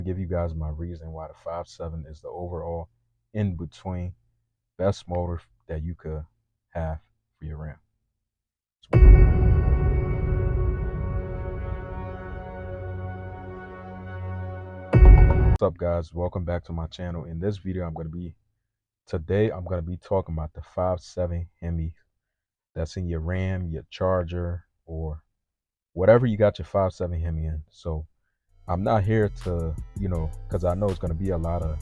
Give you guys my reason why the 5.7 is the overall in between best motor that you could have for your Ram. What's up, guys? Welcome back to my channel. In this video, I'm going to be talking about the 5.7 Hemi that's in your Ram, your Charger, or whatever you got your 5.7 Hemi in. So I'm not here to, because I know it's going to be a lot of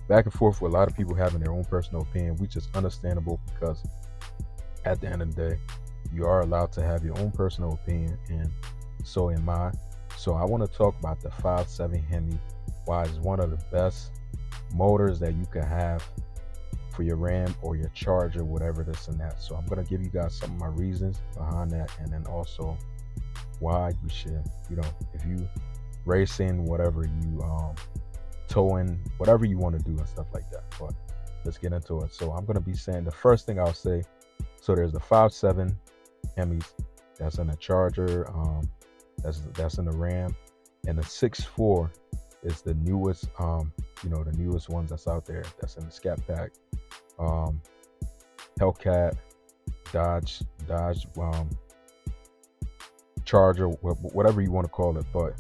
back and forth with a lot of people having their own personal opinion, which is understandable because at the end of the day, you are allowed to have your own personal opinion, and so am I. So I want to talk about the 5.7 Hemi, why it's one of the best motors that you can have for your Ram or your Charger, whatever this and that. So I'm going to give you guys some of my reasons behind that, and then also why you should, if you racing, whatever you towing, whatever you want to do and stuff like that. But let's get into it. So I'm going to be saying the first thing I'll say, so there's the 5.7 Hemis that's in the Charger, that's in the Ram, and the 6.4 is the newest, the newest ones that's out there, that's in the Scat Pack, Hellcat, Dodge, Charger, whatever you want to call it. But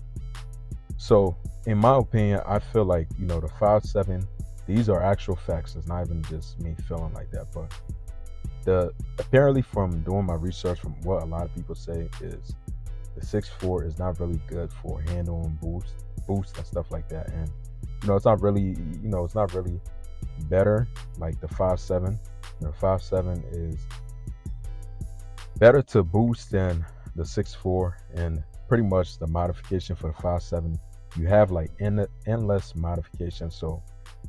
so in my opinion, I feel like, the 5.7, these are actual facts. It's not even just me feeling like that, but apparently from doing my research, from what a lot of people say, is the 6.4 is not really good for handling boost and stuff like that. And it's not really better like the 5.7. The 5.7 is better to boost than the 6.4, and pretty much the modification for the 5.7, you have like endless modification. So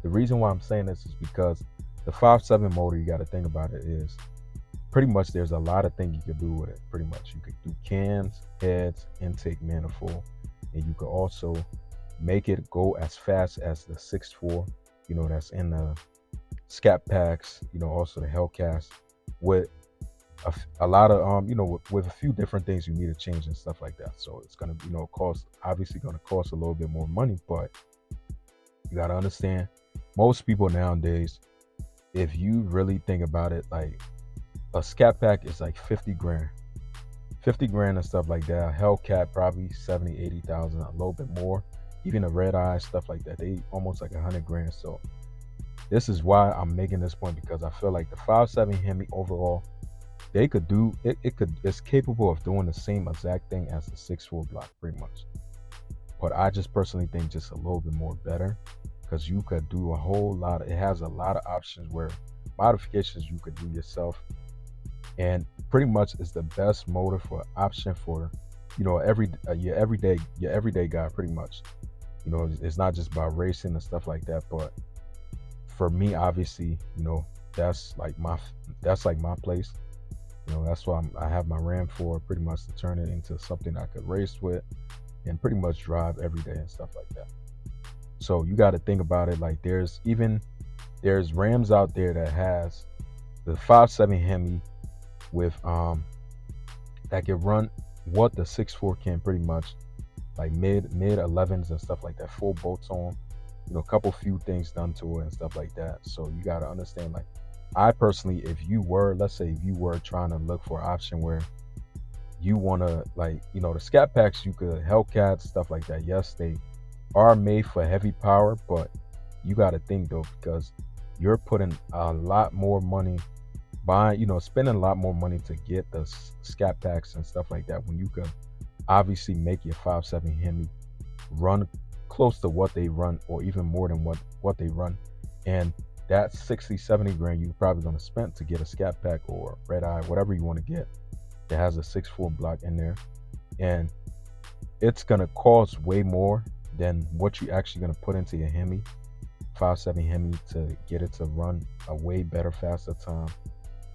the reason why I'm saying this is because the 5.7 motor, you got to think about it, is pretty much there's a lot of things you could do with it. Pretty much you could do cams, heads, intake manifold, and you could also make it go as fast as the 6.4, that's in the Scat Packs, also the Hellcats, with a lot of with a few different things you need to change and stuff like that. So it's gonna obviously gonna cost a little bit more money, but you gotta understand, most people nowadays, if you really think about it, like a Scat Pack is like 50 grand and stuff like that. A Hellcat probably 70,000-80,000, a little bit more. Even a Red Eye, stuff like that, they almost like 100 grand. So this is why I'm making this point, because I feel like the 5.7 Hemi overall, they could do it. It's capable of doing the same exact thing as the 6.4 block, pretty much. But I just personally think just a little bit more better, because you could do a whole lot. It has a lot of options where modifications you could do yourself, and pretty much it's the best motor for option for your everyday guy. Pretty much, it's not just about racing and stuff like that. But for me, obviously, that's like my place. That's why I have my Ram for, pretty much to turn it into something I could race with and pretty much drive every day and stuff like that. So you got to think about it, like there's Rams out there that has the 5.7 Hemi with that can run what the 6.4 can, pretty much like mid 11s and stuff like that, full bolts on, a couple few things done to it and stuff like that. So you got to understand, like, I personally, let's say if you were trying to look for an option where you want to, like, the Scat Packs, you could, Hellcats, stuff like that, yes, they are made for heavy power, but you got to think though, because you're putting a lot more money spending a lot more money to get the Scat Packs and stuff like that, when you could obviously make your 5.7 Hemi run close to what they run, or even more than what they run. And that 60-70 grand you're probably going to spend to get a Scat Pack or Red Eye, whatever you want to get, that has a 6.4 block in there, and it's going to cost way more than what you actually going to put into your Hemi 5.7 Hemi to get it to run a way better, faster time.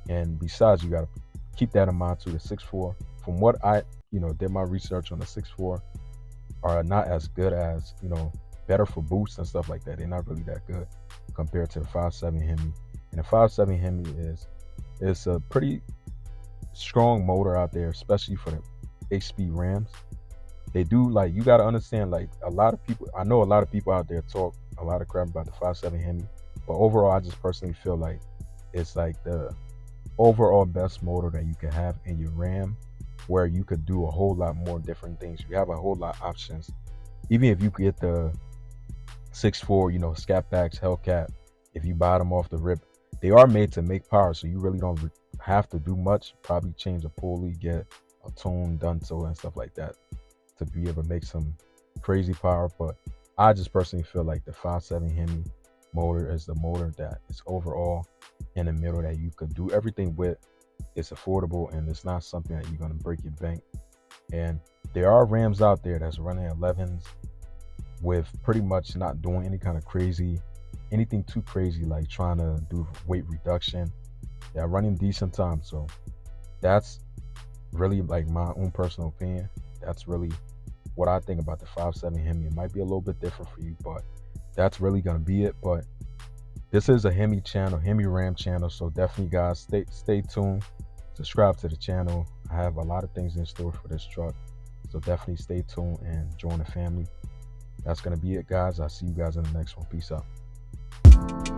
And besides, you got to keep that in mind too. The 6.4, from what I did my research on, the 6.4 are not as good as, better for boosts and stuff like that. They're not really that good compared to the 5.7 Hemi. And the 5.7 Hemi is a pretty strong motor out there, especially for the 8-speed Rams. they do, like, you got to understand, like, a lot of people, I know a lot of people out there talk a lot of crap about the 5.7 Hemi, but overall I just personally feel like it's like the overall best motor that you can have in your Ram, where you could do a whole lot more different things. You have a whole lot of options. Even if you get the 6.4, scat packs, Hellcat, if you buy them off the rip, they are made to make power, so you really don't have to do much. Probably change a pulley, get a tune done so and stuff like that to be able to make some crazy power. But I just personally feel like the 5.7 Hemi motor is the motor that is overall in the middle that you could do everything with. It's affordable and it's not something that you're going to break your bank. And there are Rams out there that's running 11s with pretty much not doing any kind of anything too crazy, like trying to do weight reduction. They're running decent time. So that's really like my own personal opinion. That's really what I think about the 5.7 Hemi. It might be a little bit different for you, but that's really gonna be it. But this is a Hemi channel, Hemi Ram channel. So definitely, guys, stay tuned. Subscribe to the channel. I have a lot of things in store for this truck. So definitely stay tuned and join the family. That's gonna be it, guys. I'll see you guys in the next one. Peace out.